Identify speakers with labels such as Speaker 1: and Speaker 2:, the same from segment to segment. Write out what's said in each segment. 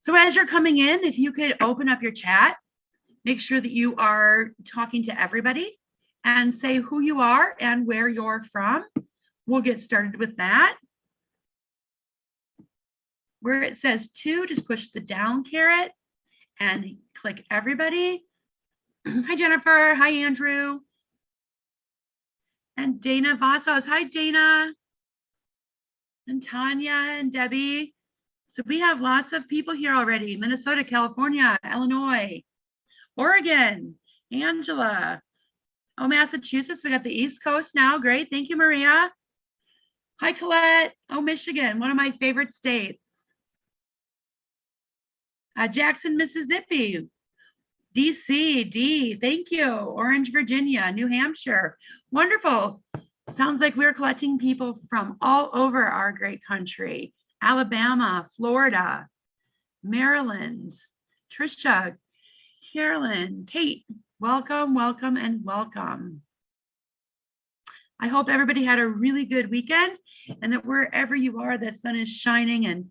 Speaker 1: So as you're coming in, if you could open up your chat, make sure that you are talking to everybody and say who you are and where you're from. We'll get started with that. Where it says to, just push the down caret and click everybody. Hi, Jennifer. Hi, Andrew. And Dana Vasos. Hi, Dana. And Tanya and Debbie. So we have lots of people here already. Minnesota, California, Illinois, Oregon, Angela. Oh, Massachusetts. We got the East Coast now. Great. Thank you, Maria. Hi, Colette. Oh, Michigan, one of my favorite states. Jackson, Mississippi. DC, D, thank you. Orange, Virginia, New Hampshire. Wonderful. Sounds like we're collecting people from all over our great country. Alabama, Florida, Maryland, Trisha, Carolyn, Kate, welcome, welcome, and welcome. I hope everybody had a really good weekend and that wherever you are, the sun is shining and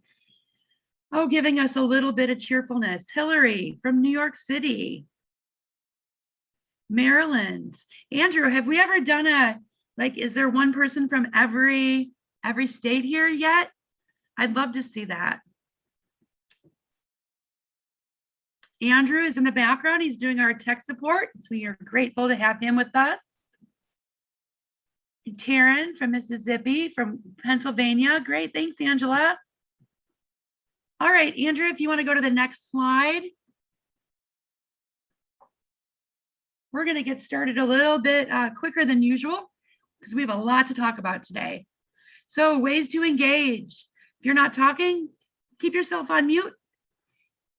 Speaker 1: giving us a little bit of cheerfulness. Hillary from New York City, Maryland. Andrew, have we ever done is there one person from every state here yet? I'd love to see that. Andrew is in the background. He's doing our tech support. So we are grateful to have him with us. Taryn from Mississippi, from Pennsylvania. Great, thanks, Angela. All right, Andrew, if you want to go to the next slide. We're going to get started a little bit quicker than usual because we have a lot to talk about today. So ways to engage. If you're not talking, keep yourself on mute.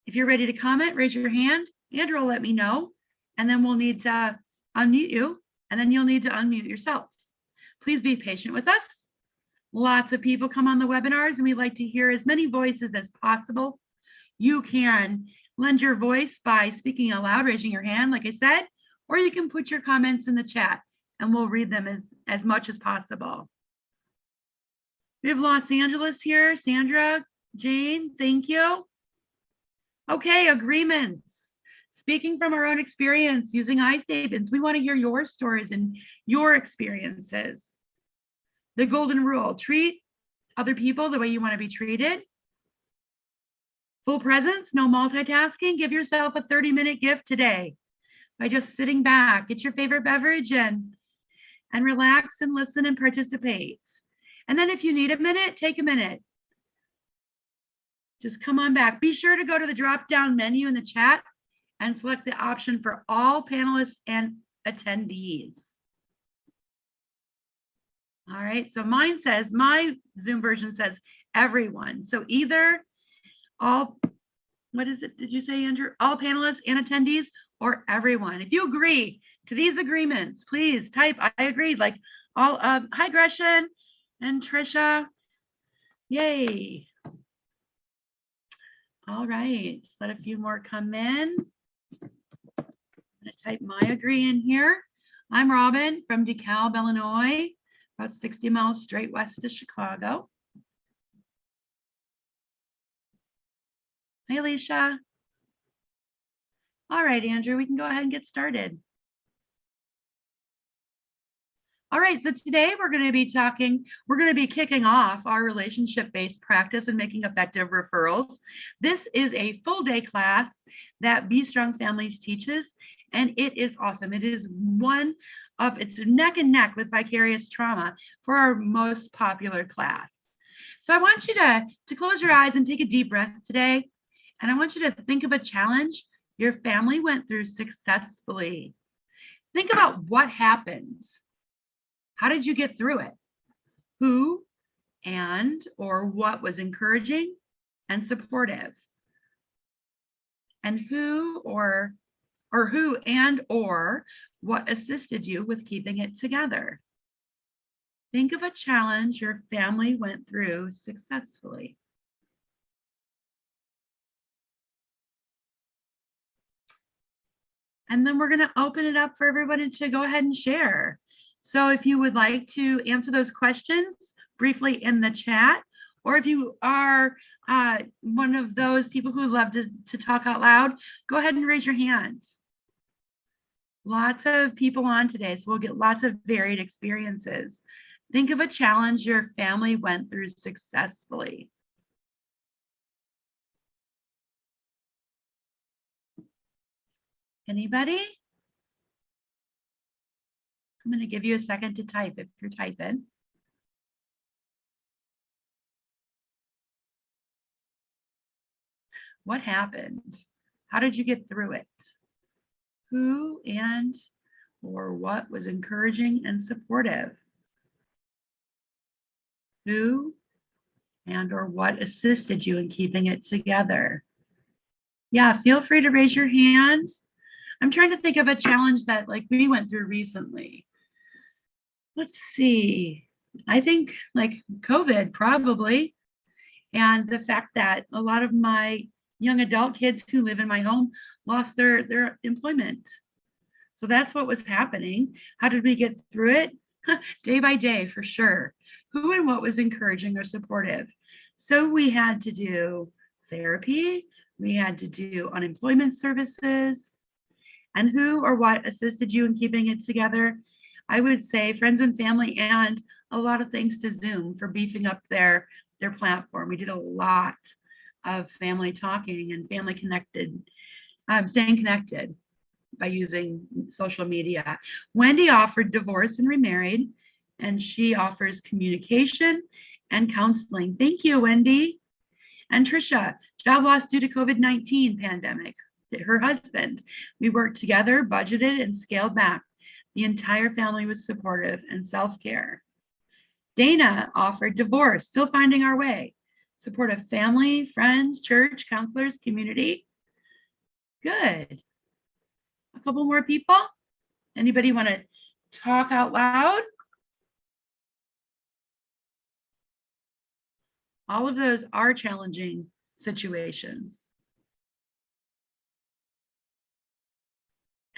Speaker 1: If you're ready to comment, raise your hand. Andrew will let me know, and then we'll need to unmute you, and then you'll need to unmute yourself. Please be patient with us. Lots of people come on the webinars, and we like to hear as many voices as possible. You can lend your voice by speaking aloud, raising your hand, like I said, or you can put your comments in the chat, and we'll read them as much as possible. We have Los Angeles here. Sandra, Jane, thank you. Okay, agreements. Speaking from our own experience using I statements, we want to hear your stories and your experiences. The golden rule, treat other people the way you want to be treated. Full presence, no multitasking. Give yourself a 30-minute gift today by just sitting back, get your favorite beverage and relax and listen and participate. And then if you need a minute, take a minute. Just come on back. Be sure to go to the drop-down menu in the chat and select the option for all panelists and attendees. All right, so mine says, my Zoom version says everyone. So either all, what is it, did you say, Andrew? All panelists and attendees or everyone. If you agree to these agreements, please type, I agree, like all of, hi Gresham and Trisha, yay. All right, just let a few more come in. I'm gonna type my agree in here. I'm Robyn from DeKalb, Illinois, about 60 miles straight west of Chicago. Hi, Alicia. All right, Andrew, we can go ahead and get started. All right, so today we're going to be kicking off our relationship-based practice and making effective referrals. This is a full day class that Be Strong Families teaches, and it is awesome. It is it's neck and neck with vicarious trauma for our most popular class. So I want you to close your eyes and take a deep breath today. And I want you to think of a challenge your family went through successfully. Think about what happened. How did you get through it? Who and or what was encouraging and supportive? And who and or what assisted you with keeping it together? Think of a challenge your family went through successfully. And then we're going to open it up for everybody to go ahead and share. So if you would like to answer those questions briefly in the chat, or if you are one of those people who love to talk out loud, go ahead and raise your hand. Lots of people on today, so we'll get lots of varied experiences. Think of a challenge your family went through successfully. Anybody? I'm going to give you a second to type if you're typing. What happened? How did you get through it? Who and or what was encouraging and supportive? Who and or what assisted you in keeping it together? Yeah, feel free to raise your hand. I'm trying to think of a challenge that like we went through recently. Let's see. I think like COVID probably. And the fact that a lot of my young adult kids who live in my home lost their employment. So that's what was happening. How did we get through it? Day by day, for sure. Who and what was encouraging or supportive? So we had to do therapy. We had to do unemployment services. And who or what assisted you in keeping it together? I would say friends and family, and a lot of thanks to Zoom for beefing up their platform. We did a lot of family talking and family connected, staying connected by using social media. Wendy offered divorce and remarried, and she offers communication and counseling. Thank you, Wendy. And Trisha, job loss due to COVID-19 pandemic. Her husband. We worked together, budgeted, and scaled back. The entire family was supportive and self-care. Dana offered divorce, still finding our way. Supportive family, friends, church, counselors, community. Good. A couple more people. Anybody want to talk out loud? All of those are challenging situations.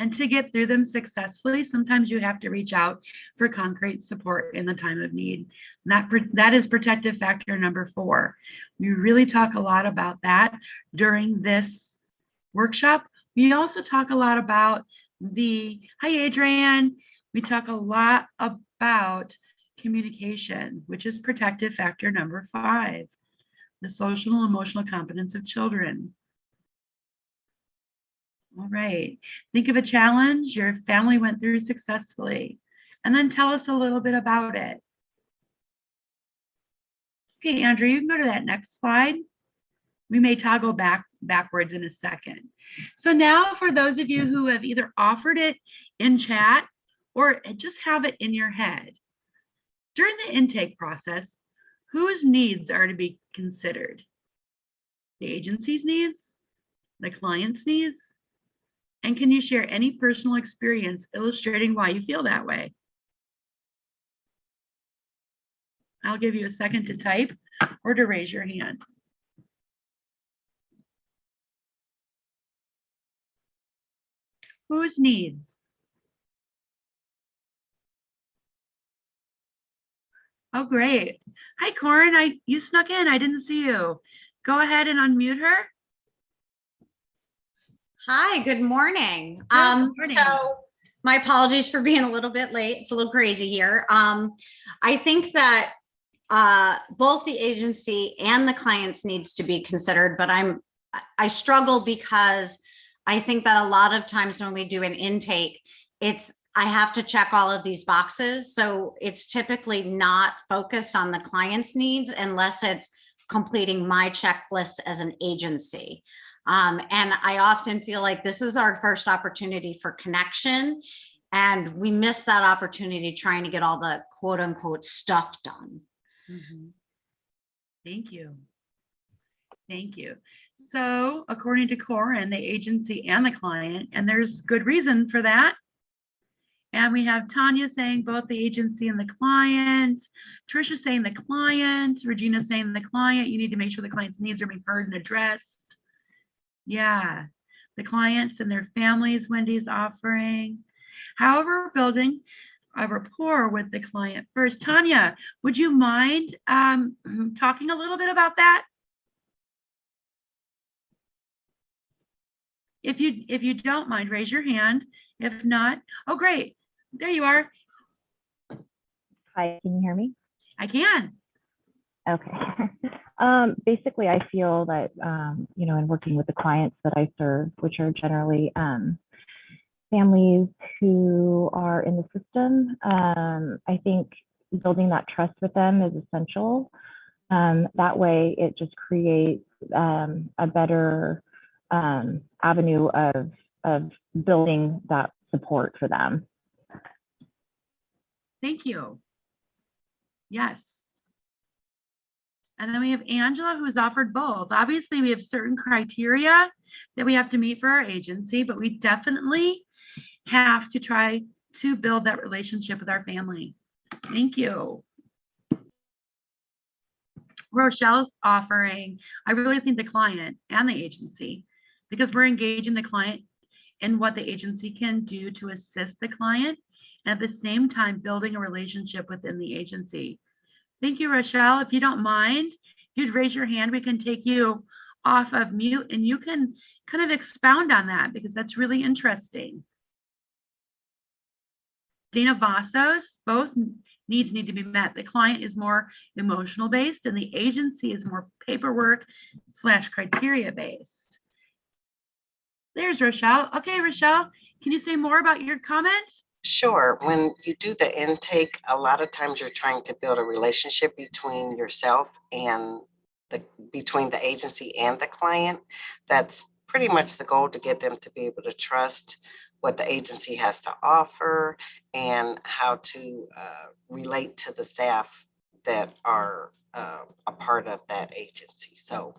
Speaker 1: And to get through them successfully, sometimes you have to reach out for concrete support in the time of need. And that is protective factor number 4. We really talk a lot about that during this workshop. We also talk a lot about hi Adrian. We talk a lot about communication, which is protective factor number 5, the social and emotional competence of children. All right, think of a challenge your family went through successfully, and then tell us a little bit about it. Okay, Andrew, you can go to that next slide. We may toggle backwards in a second. So now for those of you who have either offered it in chat or just have it in your head, during the intake process, whose needs are to be considered? The agency's needs, the client's needs? And can you share any personal experience illustrating why you feel that way? I'll give you a second to type or to raise your hand. Whose needs? Oh, great. Hi, Corin. You snuck in. I didn't see you. Go ahead and unmute her.
Speaker 2: Hi, good morning.
Speaker 1: Good morning.
Speaker 2: So my apologies for being a little bit late. It's a little crazy here. I think that both the agency and the clients needs to be considered, but I struggle because I think that a lot of times when we do an intake, I have to check all of these boxes. So it's typically not focused on the client's needs unless it's completing my checklist as an agency. And I often feel like this is our first opportunity for connection, and we miss that opportunity trying to get all the quote unquote stuff done.
Speaker 1: Mm-hmm. Thank you. Thank you. So according to Corin, the agency and the client, and there's good reason for that. And we have Tanya saying both the agency and the client, Trisha saying the client, Regina saying the client. You need to make sure the client's needs are being heard and addressed. Yeah, the clients and their families, Wendy's offering. However, we're building a rapport with the client first. Tanya, would you mind talking a little bit about that? If you don't mind, raise your hand. If not, oh great, there you are.
Speaker 3: Hi, can you hear me?
Speaker 1: I can.
Speaker 3: Okay. Basically, I feel that, you know, in working with the clients that I serve, which are generally families who are in the system, I think building that trust with them is essential. That way, it just creates a better avenue of building that support for them.
Speaker 1: Thank you. Yes. And then we have Angela, who's offered both. Obviously, we have certain criteria that we have to meet for our agency, but we definitely have to try to build that relationship with our family. Thank you. Rochelle's offering, I really think the client and the agency, because we're engaging the client in what the agency can do to assist the client, and at the same time building a relationship within the agency. Thank you, Rochelle. If you don't mind, you'd raise your hand, we can take you off of mute and you can kind of expound on that because that's really interesting. Dana Vasos, both needs need to be met. The client is more emotional based and the agency is more paperwork / criteria based. There's Rochelle. Okay, Rochelle, can you say more about your comment?
Speaker 4: Sure. When you do the intake, a lot of times you're trying to build a relationship between yourself and between the agency and the client. That's pretty much the goal, to get them to be able to trust what the agency has to offer and how to relate to the staff that are a part of that agency. So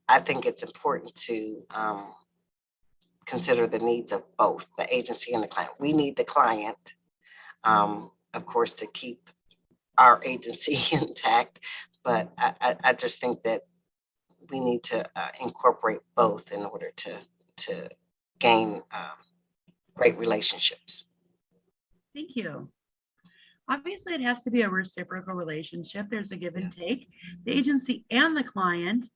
Speaker 4: I think it's important to consider the needs of both the agency and the client. We need the client, of course, to keep our agency intact, but I just think that we need to incorporate both in order to gain great relationships.
Speaker 1: Thank you. Obviously, it has to be a reciprocal relationship. There's a give and take. The agency and the client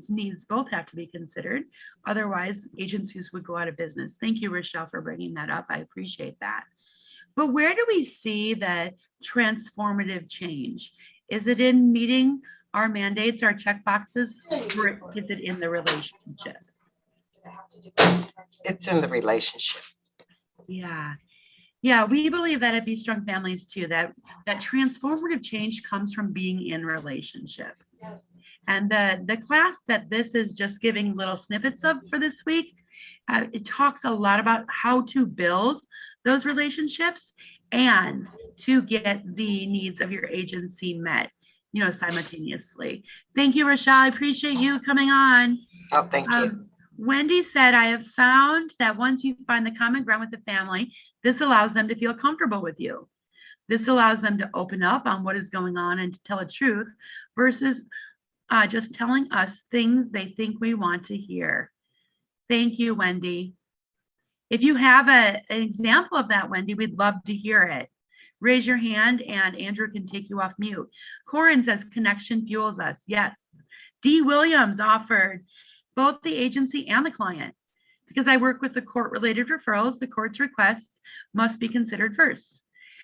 Speaker 1: needs both have to be considered. Otherwise, agencies would go out of business. Thank you, Rochelle, for bringing that up. I appreciate that. But where do we see the transformative change? Is it in meeting our mandates, our check boxes, or is it in the relationship?
Speaker 4: It's in the relationship.
Speaker 1: Yeah. Yeah, we believe that at Be Strong Families too, that transformative change comes from being in relationship.
Speaker 5: Yes.
Speaker 1: And the class that this is just giving little snippets of for this week, it talks a lot about how to build those relationships and to get the needs of your agency met, you know, simultaneously. Thank you, Rochelle. I appreciate you coming on.
Speaker 4: Oh, thank you.
Speaker 1: Wendy said, I have found that once you find the common ground with the family, this allows them to feel comfortable with you. This allows them to open up on what is going on and to tell the truth versus just telling us things they think we want to hear. Thank you, Wendy. If you have an example of that, Wendy, we'd love to hear it. Raise your hand and Andrew can take you off mute. Corin says connection fuels us. Yes. D. Williams offered both the agency and the client. Because I work with the court-related referrals, the court's requests must be considered first.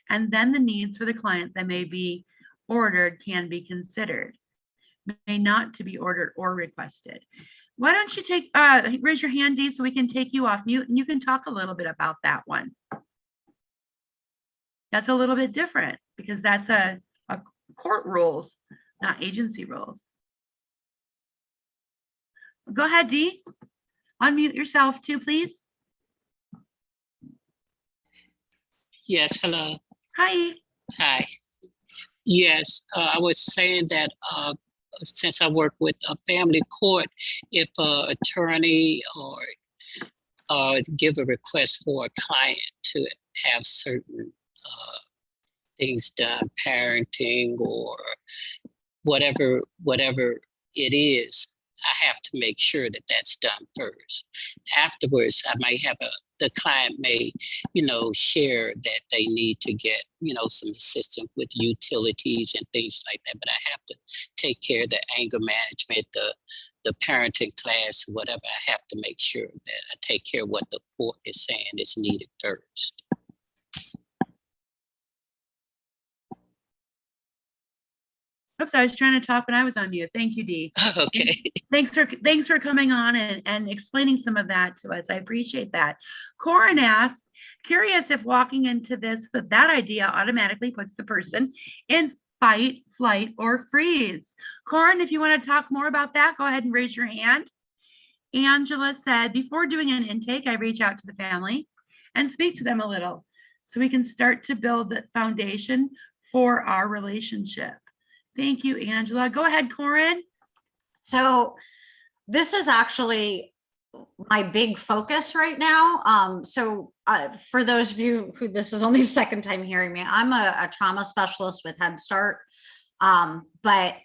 Speaker 1: And then the needs for the client that may be ordered can be considered. May not to be ordered or requested. Why don't you take raise your hand, Dee, so we can take you off mute and you can talk a little bit about that one. That's a little bit different because that's a court rules, not agency rules. Go ahead, Dee. Unmute yourself too, please.
Speaker 6: Yes, hello.
Speaker 1: Hi.
Speaker 6: Hi. Yes, I was saying that since I work with a family court, if an attorney or give a request for a client to have certain things done, parenting or whatever it is, I have to make sure that that's done first. Afterwards, I might have the client may, share that they need to get, some assistance with utilities and things like that. But I have to take care of the anger management, the parenting class, whatever. I have to make sure that I take care of what the court is saying is needed first.
Speaker 1: Oops, I was trying to talk when I was on mute. Thank you, Dee.
Speaker 6: Okay.
Speaker 1: Thanks for coming on and explaining some of that to us. I appreciate that. Corin asks, curious if walking into this with that idea automatically puts the person in fight, flight, or freeze. Corin, if you want to talk more about that, go ahead and raise your hand. Angela said, before doing an intake, I reach out to the family and speak to them a little so we can start to build the foundation for our relationship. Thank you, Angela. Go ahead, Corin.
Speaker 2: So this is actually my big focus right now. For those of you who this is only the second time hearing me, I'm a trauma specialist with Head Start. But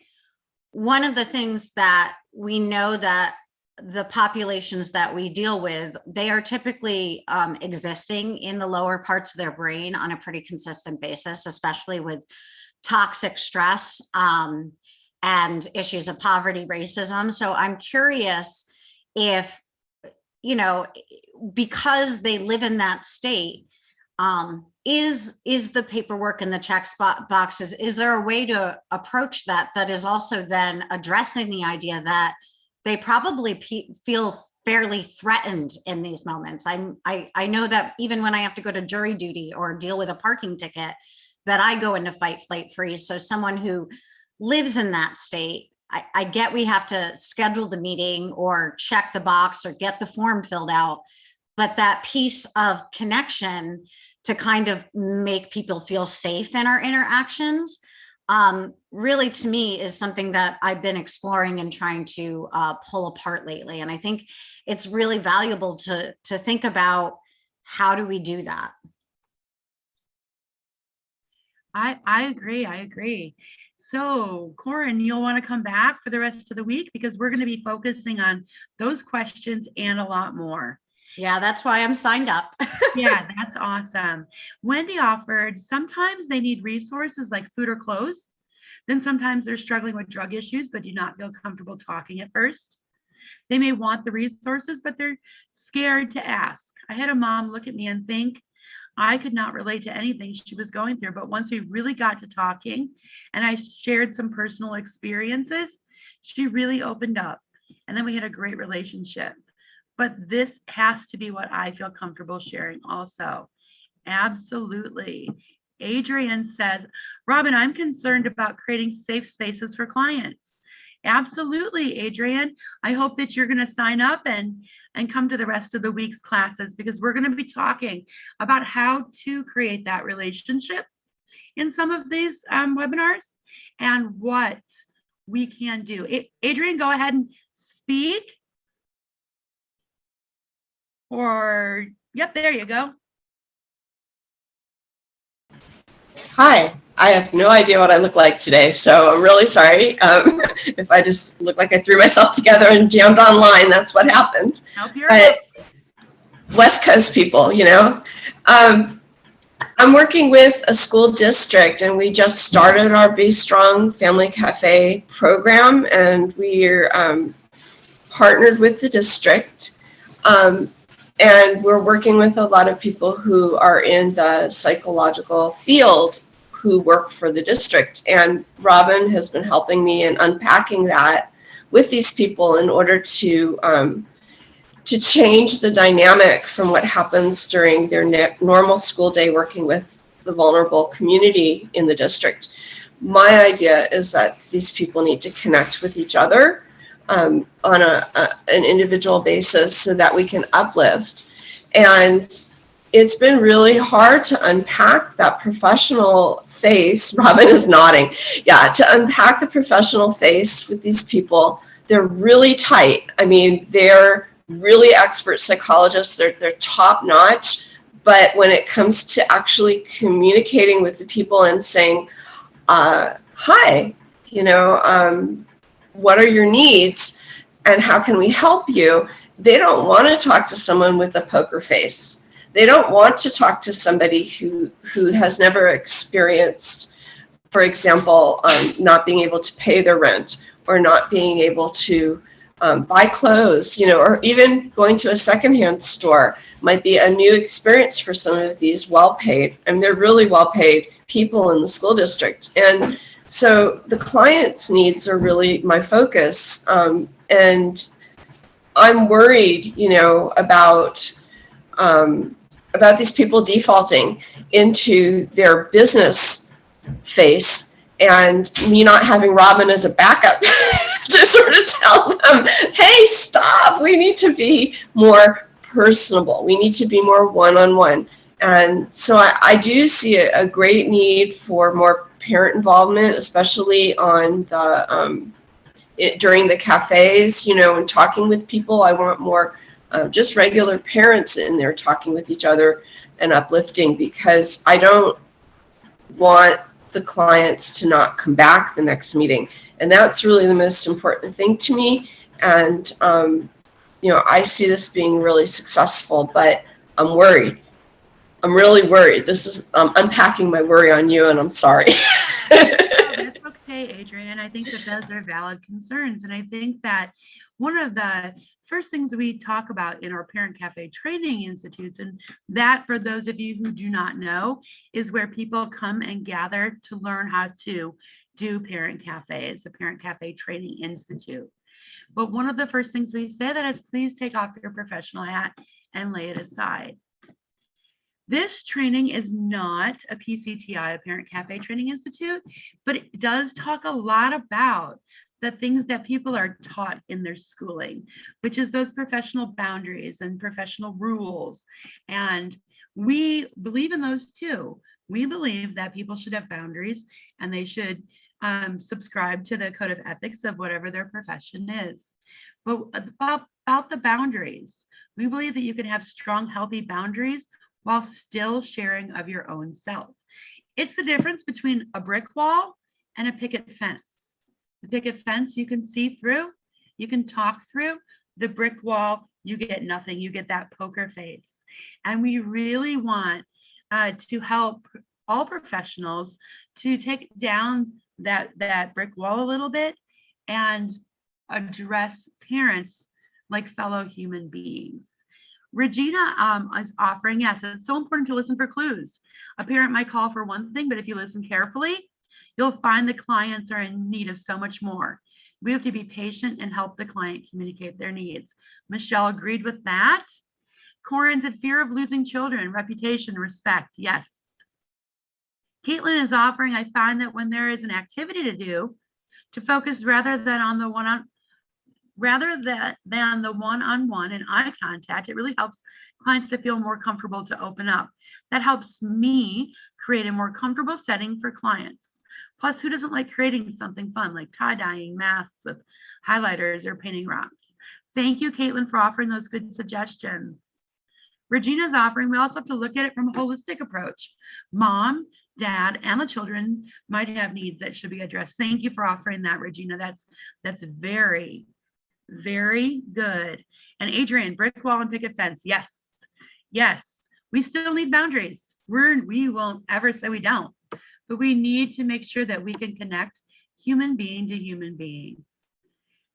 Speaker 2: one of the things that we know that the populations that we deal with, they are typically existing in the lower parts of their brain on a pretty consistent basis, especially with toxic stress and issues of poverty, racism. So I'm curious if, because they live in that state, is the paperwork and the check boxes, is there a way to approach that is also then addressing the idea that they probably feel fairly threatened in these moments? I know that even when I have to go to jury duty or deal with a parking ticket, that I go into fight, flight, freeze. So someone who lives in that state, I get we have to schedule the meeting or check the box or get the form filled out, but that piece of connection to kind of make people feel safe in our interactions, really to me is something that I've been exploring and trying to pull apart lately. And I think it's really valuable to think about, how do we do that?
Speaker 1: I agree. So Corin, you'll want to come back for the rest of the week because we're going to be focusing on those questions and a lot more.
Speaker 2: Yeah, that's why I'm signed up.
Speaker 1: Yeah, that's awesome. Wendy offered, sometimes they need resources like food or clothes. Then sometimes they're struggling with drug issues, but do not feel comfortable talking at first. They may want the resources, but they're scared to ask. I had a mom look at me and think I could not relate to anything she was going through, but once we really got to talking and I shared some personal experiences, she really opened up. And then we had a great relationship. But this has to be what I feel comfortable sharing also. Absolutely. Adrian says, Robyn, I'm concerned about creating safe spaces for clients. Absolutely, Adrian. I hope that you're going to sign up and come to the rest of the week's classes, because we're going to be talking about how to create that relationship in some of these webinars and what we can do. Adrian, go ahead and speak. Or, yep, there you go.
Speaker 5: Hi, I have no idea what I look like today, so I'm really sorry. If I just look like I threw myself together and jammed online, that's what happened. But West Coast people, I'm working with a school district, and we just started our Be Strong Family Cafe program, and we're partnered with the district. And we're working with a lot of people who are in the psychological field who work for the district. And Robyn has been helping me in unpacking that with these people in order to change the dynamic from what happens during their normal school day working with the vulnerable community in the district. My idea is that these people need to connect with each other on an individual basis so that we can uplift. And it's been really hard to unpack that professional face. Robyn is nodding. Yeah, to unpack the professional face with these people. They're really tight. I mean, they're really expert psychologists. They're top notch. But when it comes to actually communicating with the people and saying, hi, what are your needs? and how can we help you, they don't want to talk to someone with a poker face. They don't want to talk to somebody who has never experienced, for example, not being able to pay their rent, or not being able to buy clothes, or even going to a secondhand store might be a new experience for some of these well-paid, and they're really well-paid people in the school district. And so the client's needs are really my focus. And I'm worried, about these people defaulting into their business face, and me not having Robyn as a backup to sort of tell them, hey, stop, we need to be more personable. We need to be more one-on-one. And so I do see a great need for more parent involvement, especially on the during the cafes, and talking with people. I want more just regular parents in there talking with each other and uplifting, because I don't want the clients to not come back the next meeting. And that's really the most important thing to me. And, I see this being really successful, but I'm worried. I'm really worried. This is unpacking my worry on you, and I'm sorry.
Speaker 1: That's okay, Adrienne. I think that those are valid concerns. And I think that one of the first things we talk about in our Parent Cafe Training Institutes, and that, for those of you who do not know, is where people come and gather to learn how to do Parent Cafe. It's a Parent Cafe Training Institute. But one of the first things we say that is, please take off your professional hat and lay it aside. This training is not a PCTI, a Parent Cafe Training Institute, but it does talk a lot about the things that people are taught in their schooling, which is those professional boundaries and professional rules. And we believe in those too. We believe that people should have boundaries, and they should subscribe to the code of ethics of whatever their profession is. But about the boundaries, we believe that you can have strong, healthy boundaries while still sharing of your own self. It's the difference between a brick wall and a picket fence. The picket fence you can see through, you can talk through. The brick wall, you get nothing. You get that poker face. And we really want to help all professionals to take down that brick wall a little bit and address parents like fellow human beings. Regina is offering, yes, it's so important to listen for clues. A parent might call for one thing, but if you listen carefully, you'll find the clients are in need of so much more. We have to be patient and help the client communicate their needs. Michelle agreed with that. Corin said, fear of losing children, reputation, respect. Yes. Caitlin is offering, I find that when there is an activity to do, to focus rather than the one-on-one and eye contact, it really helps clients to feel more comfortable to open up. That helps me create a more comfortable setting for clients. Plus, who doesn't like creating something fun like tie-dyeing masks with highlighters or painting rocks? Thank you, Caitlin, for offering those good suggestions. Regina's offering, we also have to look at it from a holistic approach. Mom, dad, and the children might have needs that should be addressed. Thank you for offering that, Regina. That's very, very good. And Adrienne, brick wall and picket fence. Yes, yes. We still need boundaries. We won't ever say we don't, but we need to make sure that we can connect human being to human being.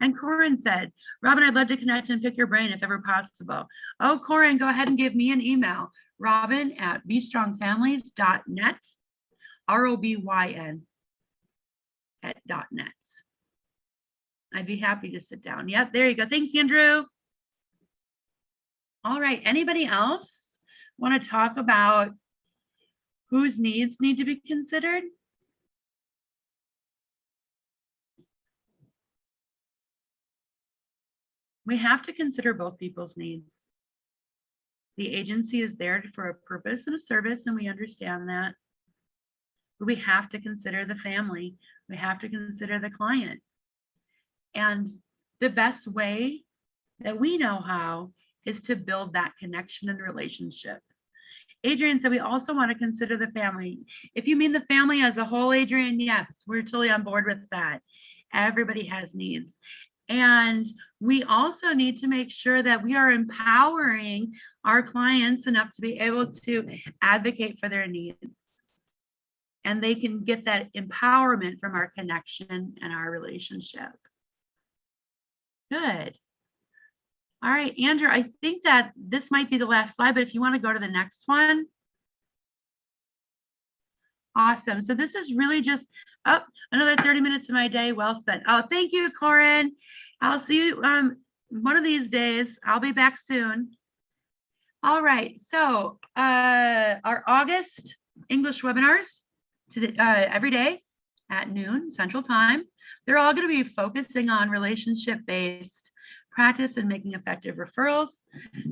Speaker 1: And Corin said, Robyn, I'd love to connect and pick your brain if ever possible. Oh, Corin, go ahead and give me an email, robyn@bestrongfamilies.net, ROBYN @.net. I'd be happy to sit down. Yep, there you go. Thanks, Andrew. All right, anybody else want to talk about whose needs need to be considered? We have to consider both people's needs. The agency is there for a purpose and a service, and we understand that. But we have to consider the family. We have to consider the client. And the best way that we know how is to build that connection and relationship. Adrienne said we also want to consider the family. If you mean the family as a whole, Adrienne, yes, we're totally on board with that. Everybody has needs. And we also need to make sure that we are empowering our clients enough to be able to advocate for their needs. And they can get that empowerment from our connection and our relationship. Good. All right, Andrew, I think that this might be the last slide, but if you want to go to the next one. Awesome. So this is really just another 30 minutes of my day well spent. Oh, thank you, Corin. I'll see you one of these days. I'll be back soon. All right. So our August English webinars every day at noon Central Time. They're all going to be focusing on relationship-based practice and making effective referrals.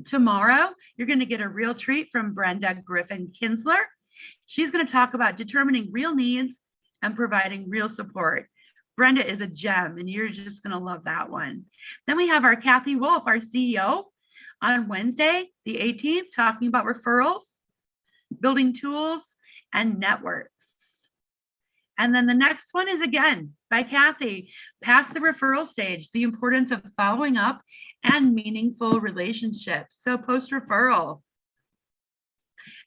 Speaker 1: Tomorrow, you're going to get a real treat from Brenda Griffin-Kinsler. She's going to talk about determining real needs and providing real support. Brenda is a gem, and you're just going to love that one. Then we have our Kathy Wolf, our CEO, on Wednesday, the 18th, talking about referrals, building tools, and networks. And then the next one is again by Kathy, past the referral stage, the importance of following up and meaningful relationships. So post-referral.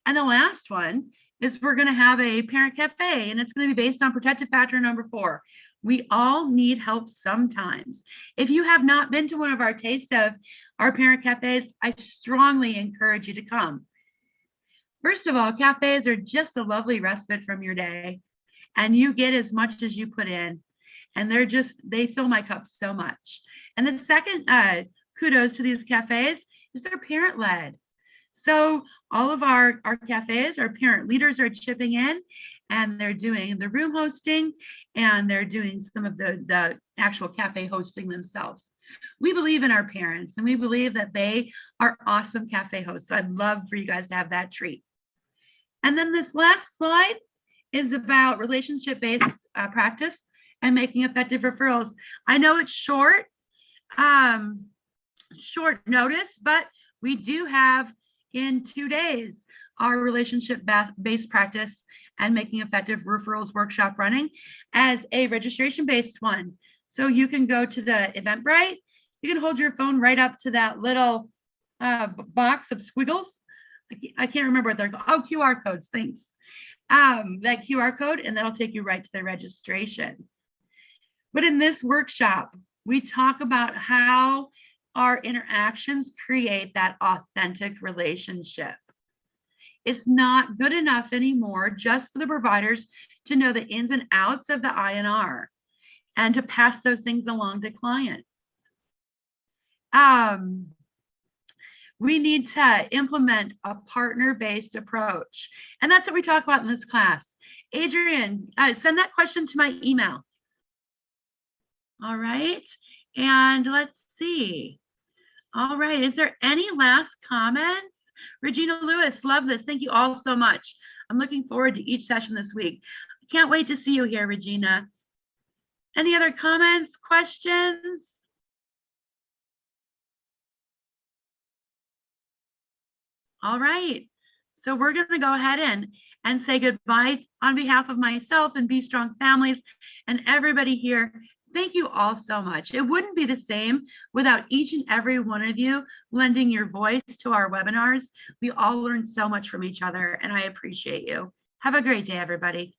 Speaker 1: And the last one is we're going to have a parent cafe, and it's going to be based on protective factor number 4. We all need help sometimes. If you have not been to one of our taste of our parent cafes, I strongly encourage you to come. First of all, cafes are just a lovely respite from your day, and you get as much as you put in, and they fill my cup so much. And the second kudos to these cafes is they're parent-led. So all of our cafes, our parent leaders are chipping in, and they're doing the room hosting, and they're doing some of the actual cafe hosting themselves. We believe in our parents, and we believe that they are awesome cafe hosts. So I'd love for you guys to have that treat. And then this last slide is about relationship-based practice and making effective referrals. I know it's short notice, but we do have in 2 days our relationship-based practice and making effective referrals workshop running as a registration-based one. So you can go to the Eventbrite. You can hold your phone right up to that little box of squiggles. I can't remember what they're called. Oh, QR codes, thanks. That QR code, and that'll take you right to the registration. But in this workshop, we talk about how our interactions create that authentic relationship. It's not good enough anymore just for the providers to know the ins and outs of the INR and to pass those things along to clients. We need to implement a partner-based approach. And that's what we talk about in this class. Adrian, send that question to my email. All right, and let's see. All right, is there any last comments? Regina Lewis, love this. Thank you all so much. I'm looking forward to each session this week. I can't wait to see you here, Regina. Any other comments, questions? All right, so we're going to go ahead and say goodbye on behalf of myself and Be Strong Families and everybody here. Thank you all so much. It wouldn't be the same without each and every one of you lending your voice to our webinars. We all learn so much from each other, and I appreciate you. Have a great day, everybody.